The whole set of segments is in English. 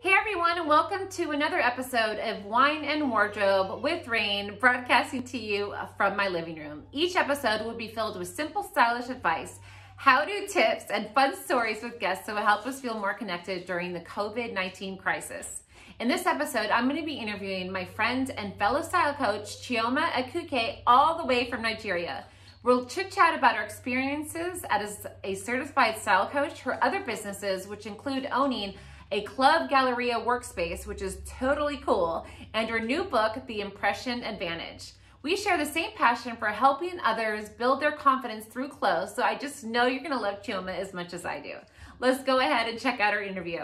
Hey everyone, and welcome to another episode of Wine and Wardrobe with Rayne, broadcasting to you from my living room. Each episode will be filled with simple, stylish advice, how-to tips, and fun stories with guests that will help us feel more connected during the COVID-19 crisis. In this episode, I'm going to be interviewing my friend and fellow style coach, Chioma Okeke, all the way from Nigeria. We'll chit-chat about her experiences as a certified style coach, her other businesses, which include owning a Club Galleria workspace, which is totally cool, and her new book, The Impression Advantage. We share the same passion for helping others build their confidence through clothes, so I just know you're gonna love Chioma as much as I do. Let's go ahead and check out our interview.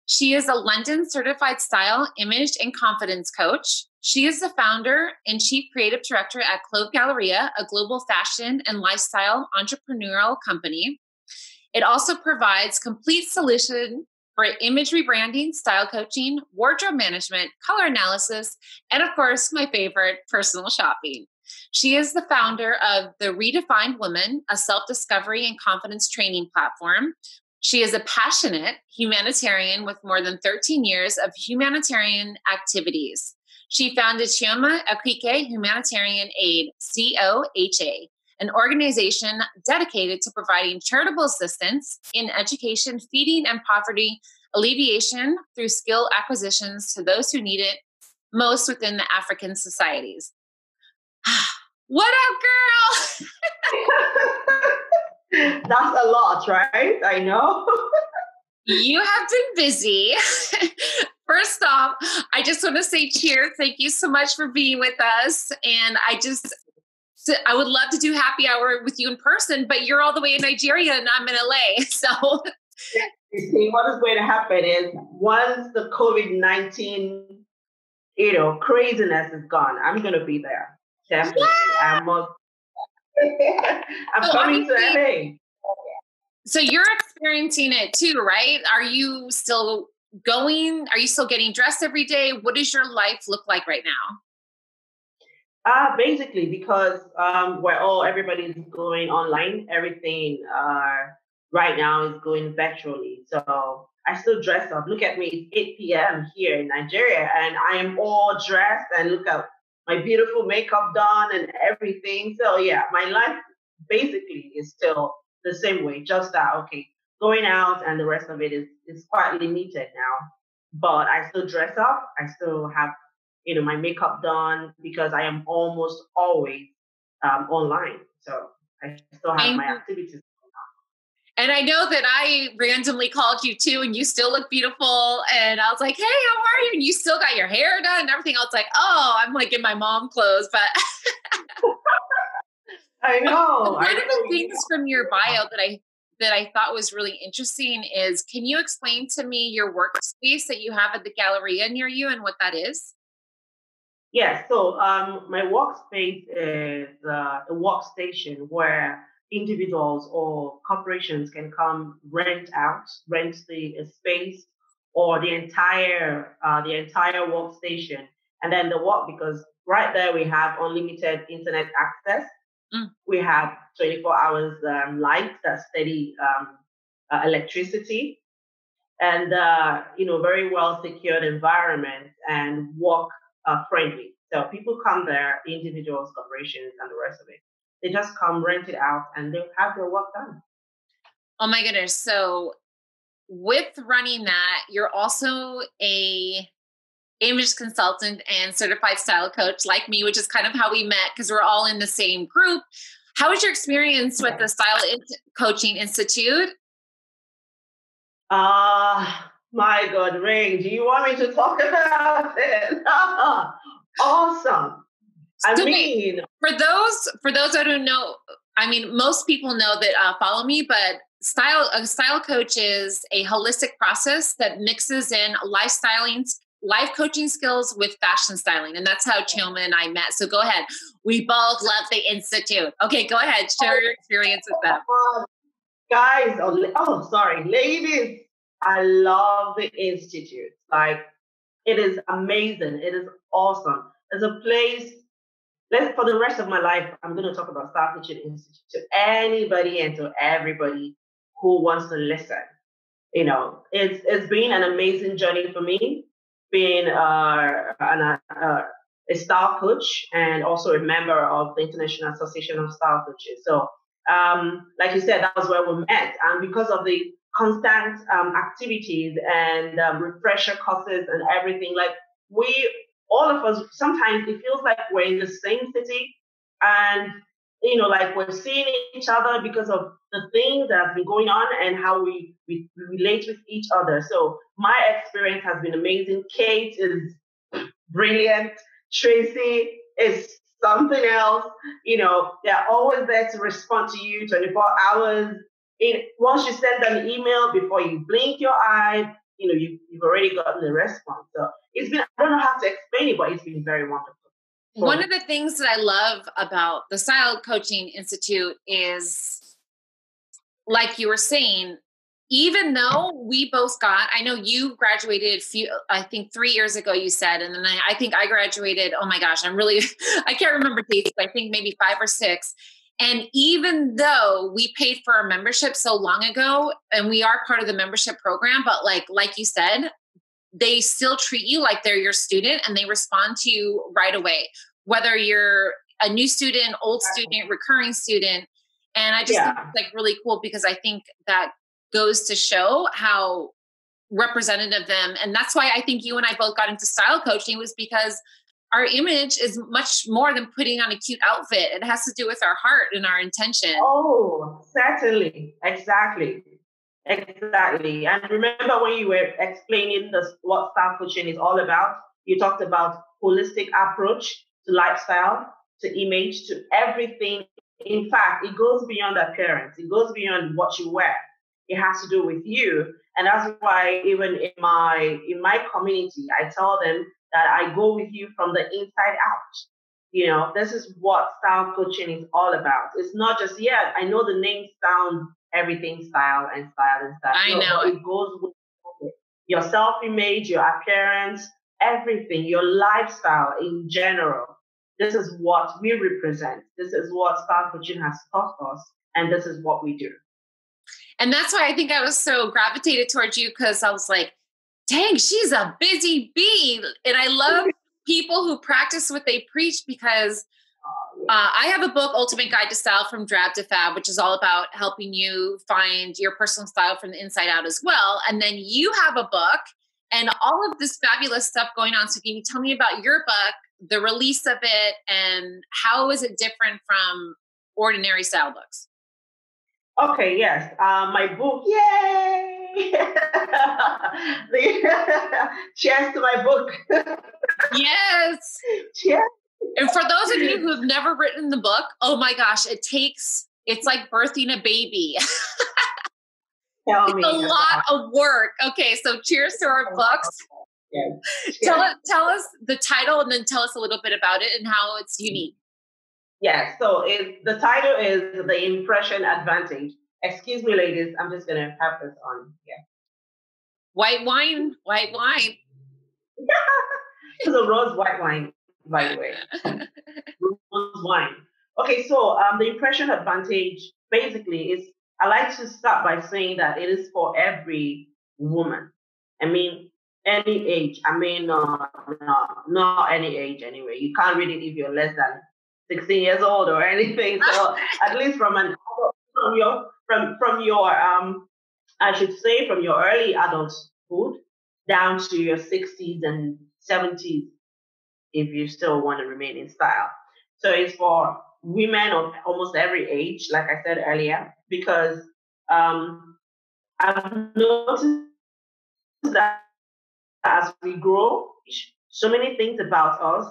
She is a London certified style, image, and confidence coach. She is the founder and chief creative director at Club Galleria, a global fashion and lifestyle entrepreneurial company. It also provides complete solution for image rebranding, style coaching, wardrobe management, color analysis, and of course, my favorite, personal shopping. She is the founder of The Redefined Woman, a self-discovery and confidence training platform. She is a passionate humanitarian with more than 13 years of humanitarian activities. She founded Chioma Okeke Humanitarian Aid, COHA, an organization dedicated to providing charitable assistance in education, feeding, and poverty alleviation through skill acquisitions to those who need it most within the African societies. What up, girl? That's a lot, right? I know. You have been busy. First off, I just want to say cheers. Thank you so much for being with us. And I would love to do happy hour with you in person, but you're all the way in Nigeria and I'm in LA. So you see, what is going to happen is once the COVID-19, craziness is gone, I'm going to be there. Definitely. Yeah. I'm coming to LA. So you're experiencing it too, right? Are you still going? Are you still getting dressed every day? What does your life look like right now? Basically, because everybody's going online, everything right now is going virtually. So I still dress up. Look at me, it's 8 p.m. here in Nigeria, and I am all dressed and look at my beautiful makeup done and everything. So yeah, my life basically is still the same way, just that, going out and the rest of it is quite limited now. But I still dress up. I still have my makeup done because I am almost always online. So I still have my activities going on. And I know that I randomly called you too, and you still look beautiful. And I was like, hey, how are you? And you still got your hair done and everything. I was like, oh, I'm like in my mom clothes, but I know. One of the things from your bio that I thought was really interesting is, can you explain to me your workspace that you have at the Galleria near you and what that is? Yeah, so my workspace is a workstation where individuals or corporations can come rent the space or the entire workstation, and then because right there we have unlimited internet access. We have 24 hours light, that's steady electricity, and very well secured environment and work friendly. So people come there, individuals, corporations, and the rest of it. They just come, rent it out, and they'll have their work done. Oh my goodness. So with running that, you're also a image consultant and certified style coach like me, which is kind of how we met because we're all in the same group. How was your experience with the Style Coaching Institute? My God, Rayne, do you want me to talk about it? Awesome. For those that don't know, I mean, most people know that follow me, but a style coach is a holistic process that mixes in life coaching skills with fashion styling. And that's how Chioma and I met. So go ahead. We both love the Institute. Okay, go ahead. Share your experience with them. Guys, ladies, I love the Institute. Like, it is amazing. It is awesome. It's a place, for the rest of my life, I'm going to talk about Style Coaching Institute to anybody and to everybody who wants to listen. It's been an amazing journey for me, being a style coach and also a member of the International Association of Style Coaches. So, like you said, that was where we met, and because of the constant activities and refresher courses and everything, like all of us, sometimes it feels like we're in the same city, and like we're seeing each other because of the things that have been going on and how we relate with each other. So my experience has been amazing. Kate is brilliant. Tracy is something else. They're always there to respond to you 24 hours. Once you send them an email, before you blink your eye, you've already gotten the response. So it's been, I don't know how to explain it, but it's been very wonderful. One of the things that I love about the Style Coaching Institute is, like you were saying, even though we both I know you graduated I think 3 years ago, you said, and then I think I graduated, oh my gosh, I can't remember dates, but I think maybe 5 or 6. And even though we paid for our membership so long ago, and we are part of the membership program, but like you said, they still treat you like they're your student, and they respond to you right away, whether you're a new student, old student, recurring student. And I just think it's like really cool, because I think that goes to show how representative them. And that's why I think you and I both got into style coaching, was because our image is much more than putting on a cute outfit. It has to do with our heart and our intention. Oh, certainly. Exactly. And remember when you were explaining what style coaching is all about, you talked about holistic approach to lifestyle, to image, to everything. In fact, it goes beyond appearance. It goes beyond what you wear. It has to do with you. And that's why even in my community, I tell them that I go with you from the inside out. This is what style coaching is all about. It's not just, I know the name sounds everything style and style and stuff. I know. It goes with your self-image, your appearance, everything, your lifestyle in general. This is what we represent. This is what style coaching has taught us, and this is what we do. And that's why I think I was so gravitated towards you, because I was like, dang, she's a busy bee. And I love people who practice what they preach, because I have a book, Ultimate Guide to Style from Drab to Fab, which is all about helping you find your personal style from the inside out as well. And then you have a book and all of this fabulous stuff going on. So can you tell me about your book, the release of it, and how is it different from ordinary style books? Okay, yes. My book, yay! Cheers to my book. Yes. Cheers. And for those of you who've never written the book, oh my gosh, it's like birthing a baby. It's a lot of work. Okay, so cheers to our books. Yes. Tell us the title, and then tell us a little bit about it and how it's unique. Yeah, so the title is The Impression Advantage. Excuse me, ladies, I'm just going to have this on. Yeah. White wine. It's a rose white wine, by the way. Rose wine. Okay, so the impression advantage basically is, I like to start by saying that it is for every woman. I mean, any age. I mean, not any age anyway. You can't read it if you're less than 16 years old or anything. So at least from your I should say from your early adulthood down to your 60s and 70s, if you still want to remain in style. So it's for women of almost every age, like I said earlier, because I've noticed that as we grow, so many things about us,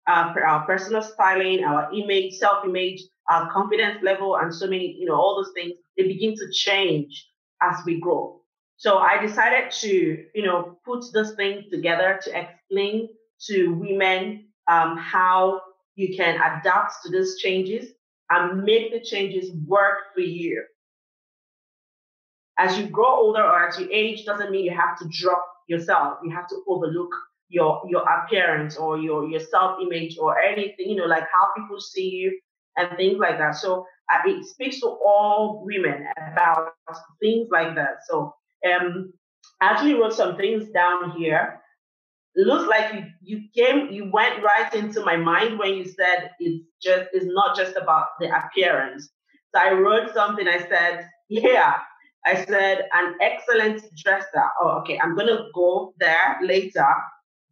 our personal styling, our image, self-image, our confidence level, and so many, all those things, they begin to change as we grow. So I decided to, put those things together to explain to women how you can adapt to these changes and make the changes work for you. As you grow older or as you age, doesn't mean you have to drop yourself. You have to overlook your appearance or your self-image or anything, like how people see you and things like that. So it speaks to all women about things like that. So I actually wrote some things down here. It looks like you went right into my mind when you said it's not just about the appearance. So I wrote something. I said, yeah, I said an excellent dresser. Oh, okay, I'm gonna go there later,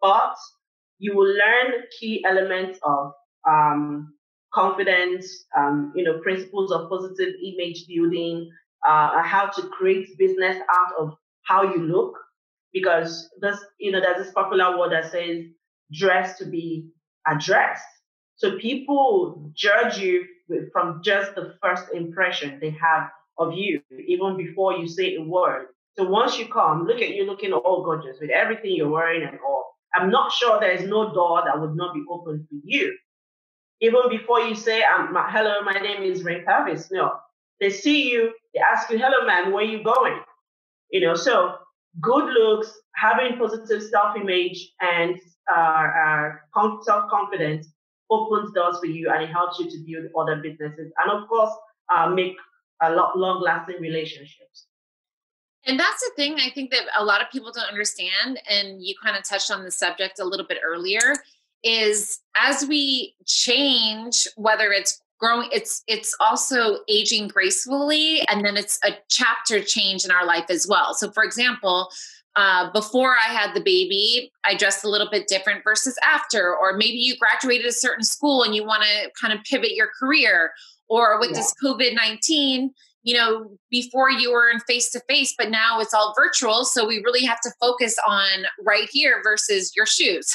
but you will learn key elements of confidence, principles of positive image building, how to create business out of how you look, because there's this popular word that says dress to be addressed. So people judge you from just the first impression they have of you, even before you say a word. So once you come, look at you looking all gorgeous with everything you're wearing and all. I'm not sure there is no door that would not be open for you. Even before you say, hello, my name is Rayne Parvis. No, they see you, they ask you, hello, man, where are you going? So good looks, having positive self-image and self-confidence opens doors for you, and it helps you to build other businesses and, of course, make long-lasting relationships. And that's the thing I think that a lot of people don't understand, and you kind of touched on the subject a little bit earlier, is as we change, whether it's growing, it's also aging gracefully, and then it's a chapter change in our life as well. So for example, before I had the baby, I dressed a little bit different versus after, or maybe you graduated a certain school and you want to kind of pivot your career, or with this COVID-19, before you were in face-to-face, but now it's all virtual. So we really have to focus on right here versus your shoes.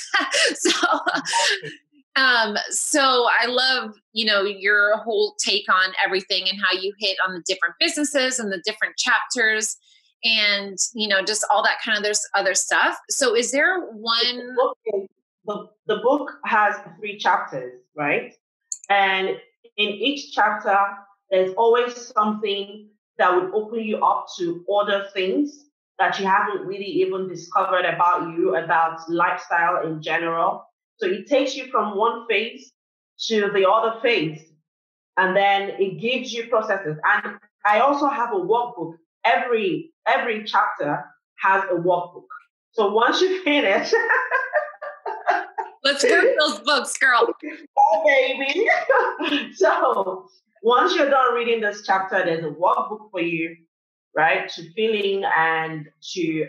So I love, your whole take on everything and how you hit on the different businesses and the different chapters and, just all that kind of there's other stuff. So is there one? The book has 3 chapters, right? And in each chapter, there's always something that would open you up to other things that you haven't really even discovered about you, about lifestyle in general. So it takes you from one phase to the other phase, and then it gives you processes. And I also have a workbook. Every chapter has a workbook. So once you finish, let's work those books, girl. Oh, baby. So once you're done reading this chapter, there's a workbook for you, right, to fill in and to,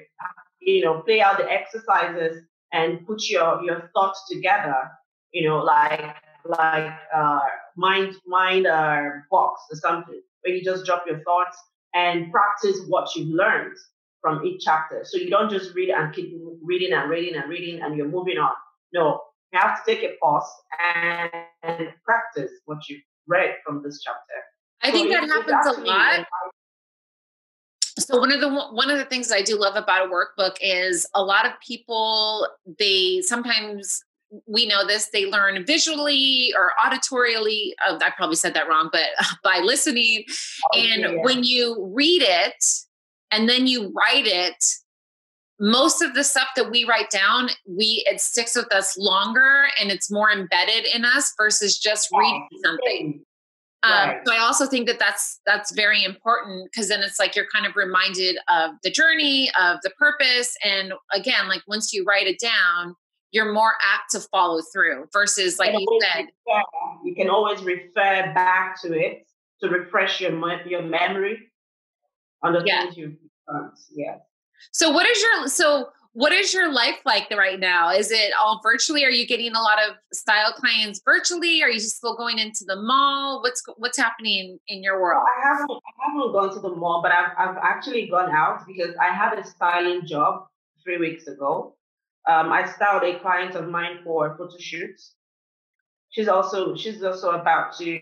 play out the exercises and put your thoughts together, like mind box or something, where you just drop your thoughts and practice what you've learned from each chapter. So you don't just read and keep reading and reading and reading and you're moving on. No, you have to take a pause and practice what you've read from this chapter. I think that happens a lot. So one of the things I do love about a workbook is a lot of people, we know this, they learn visually or auditorially. I probably said that wrong, but by listening. When you read it and then you write it, most of the stuff that we write down, it sticks with us longer and it's more embedded in us versus just reading something. Right. So I also think that that's very important, because then it's like you're kind of reminded of the journey, of the purpose. And again, like once you write it down, you're more apt to follow through versus, like you said, you can always refer back to it to refresh your memory on the things you've learned. Yeah. So what is your life like right now? Is it all virtually? Are you getting a lot of style clients virtually? Are you still going into the mall? What's happening in your world? I haven't gone to the mall, but I've actually gone out because I had a styling job 3 weeks ago. I styled a client of mine for photo shoots. She's also about to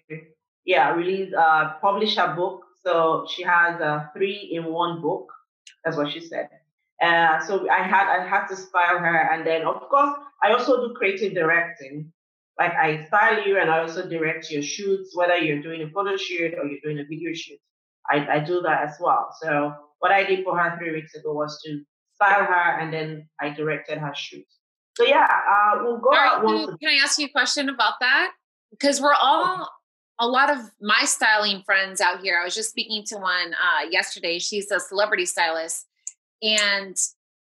publish her book. So she has a 3-in-1 book. That's what she said. So I had to style her, and then of course I also do creative directing. Like I style you, and I also direct your shoots, whether you're doing a photo shoot or you're doing a video shoot. I do that as well. So what I did for her 3 weeks ago was to style her, and then I directed her shoot. So we'll go out once. Can I ask you a question about that? Because we're all a lot of my styling friends out here. I was just speaking to one yesterday. She's a celebrity stylist. And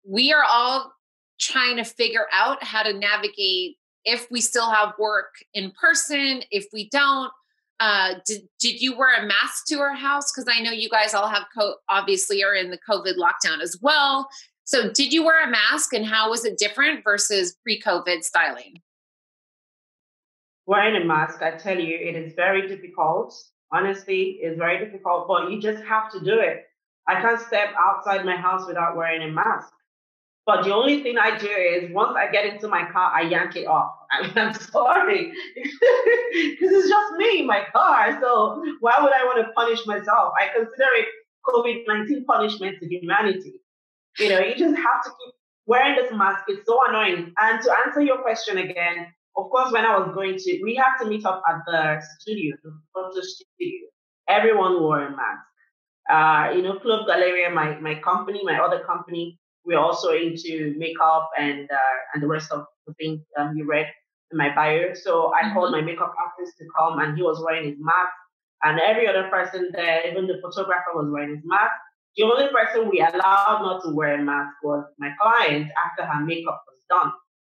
we are all trying to figure out how to navigate if we still have work in person, if we don't. Did you wear a mask to our house? Because I know you guys all have obviously are in the COVID lockdown as well. So did you wear a mask, and how was it different versus pre-COVID styling? Wearing a mask, I tell you, it is very difficult. Honestly, it's very difficult, but you just have to do it. I can't step outside my house without wearing a mask. But the only thing I do is once I get into my car, I yank it off. I mean, I'm sorry, because it's just me, my car. So why would I want to punish myself? I consider it COVID-19 punishment to humanity. You know, you just have to keep wearing this mask. It's so annoying. And to answer your question again, of course, when I was going to, we had to meet up at the studio, the photo studio. Everyone wore a mask. You know, Club Galleria, my company, my other company, we're also into makeup and the rest of the things you read in my bio. So I called my makeup artist to come, and he was wearing his mask. And every other person there, even the photographer, was wearing his mask. The only person we allowed not to wear a mask was my client after her makeup was done.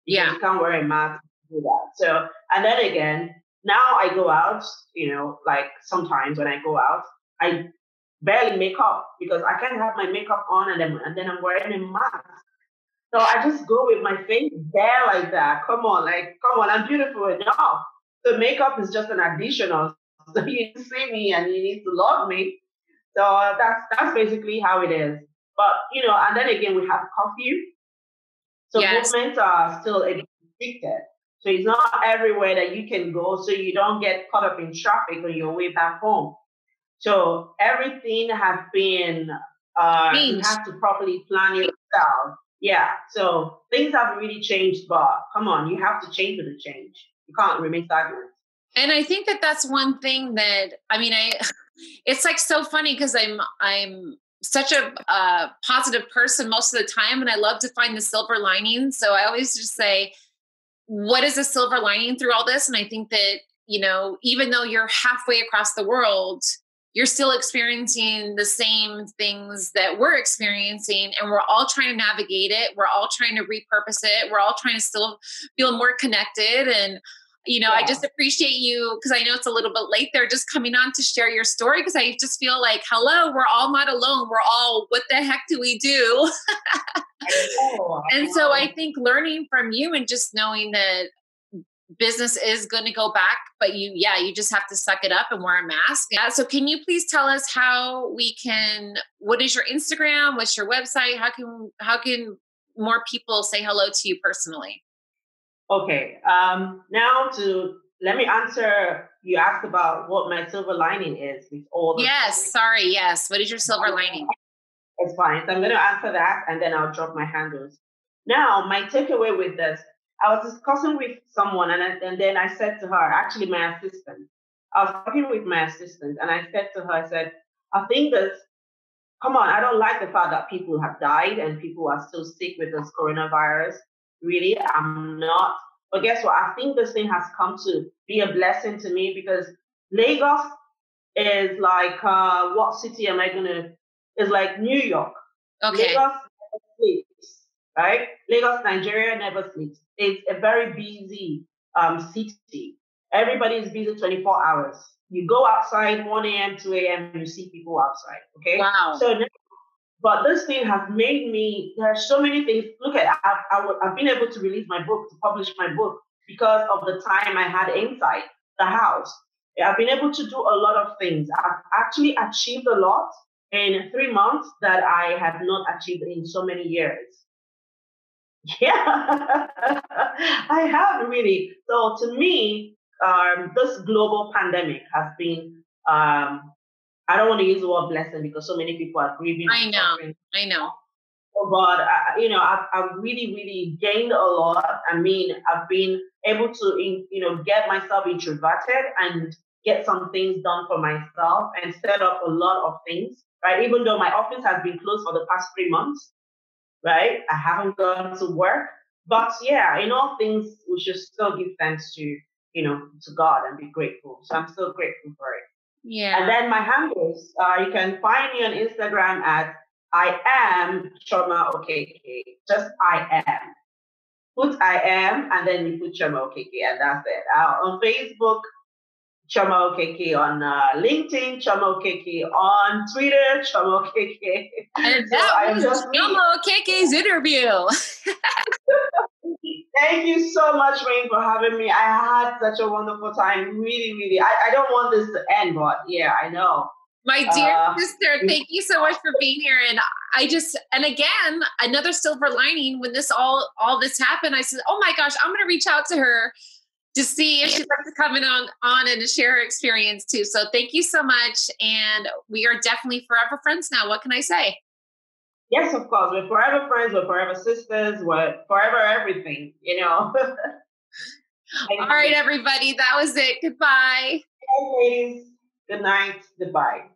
Yeah. You can't wear a mask to do that. So, and then again, now I go out, you know, like sometimes when I go out, I barely make up because I can't have my makeup on and then I'm wearing a mask. So I just go with my face bare like that. Come on, I'm beautiful enough. So makeup is just an additional. So you see me and you need to love me. So that's basically how it is. But you know, and then again we have curfew. So movements are still restricted. So it's not everywhere that you can go, so you don't get caught up in traffic on your way back home. So everything has been, you have to properly plan yourself. Yeah. So things have really changed, but come on, you have to change with the change. You can't remain stagnant. And I think that that's one thing that, I mean, it's like so funny because I'm such a positive person most of the time, and I love to find the silver lining. So I always just say, what is the silver lining through all this? And I think that, you know, even though you're halfway across the world, you're still experiencing the same things that we're experiencing, and we're all trying to navigate it. We're all trying to repurpose it. We're all trying to still feel more connected. And, you know, I just appreciate you, because I know it's a little bit late there, just coming on to share your story, because I just feel like, hello, we're all not alone. We're all, what the heck do we do? And so I think learning from you and just knowing that business is going to go back, but you just have to suck it up and wear a mask. Yeah. So can you please tell us how we can, what is your Instagram? What's your website? How can more people say hello to you personally? Okay. Now let me answer, you asked about what my silver lining is with all the Yes. What is your silver lining? It's fine. So I'm going to answer that and then I'll drop my handles. Now, my takeaway with this, I was discussing with someone and then I said to her, actually my assistant, I was talking with my assistant and I said to her, I said, I think this, come on, I don't like the fact that people have died and people are still sick with this coronavirus. Really, I'm not. But guess what? I think this thing has come to be a blessing to me because Lagos is like, what city am I going to, is like New York. Okay. Lagos never sleeps, right? Lagos, Nigeria never sleeps. It's a very busy city. Everybody is busy 24 hours. You go outside 1 a.m., 2 a.m., you see people outside, okay? Wow. So, but this thing has made me, there are so many things. Look at, I've been able to release my book, to publish my book because of the time I had inside the house. I've been able to do a lot of things. I've actually achieved a lot in 3 months that I have not achieved in so many years. Yeah, I have really. So to me, this global pandemic has been, I don't want to use the word blessing because so many people are grieving. I know. But, you know, I've really, really gained a lot. I mean, I've been able to, get myself introverted and get some things done for myself and set up a lot of things, right? Even though my office has been closed for the past 3 months, right? I haven't gone to work. But yeah, in all things, we should still give thanks to, to God and be grateful. So I'm still grateful for it. Yeah. And then my handles, you can find me on Instagram at I am Chioma Okeke. Just I am. Put I am, and then you put Chioma Okeke, and that's it. On Facebook, Chioma Okeke, on LinkedIn, Chioma Okeke, on Twitter, Chioma Okeke. And So that I am was just Chioma Okeke's interview. Thank you so much, Rayne, for having me. I had such a wonderful time. Really, really. I don't want this to end, but yeah, I know. My dear sister, thank you so much for being here. And and again, another silver lining when all this happened, I said, oh my gosh, I'm going to reach out to her to see if she'd like to come in on and to share her experience too. So thank you so much. And we are definitely forever friends now. What can I say? Yes, of course. We're forever friends. We're forever sisters. We're forever everything, you know. All right, everybody. That was it. Goodbye. Hey, ladies. Good night. Goodbye.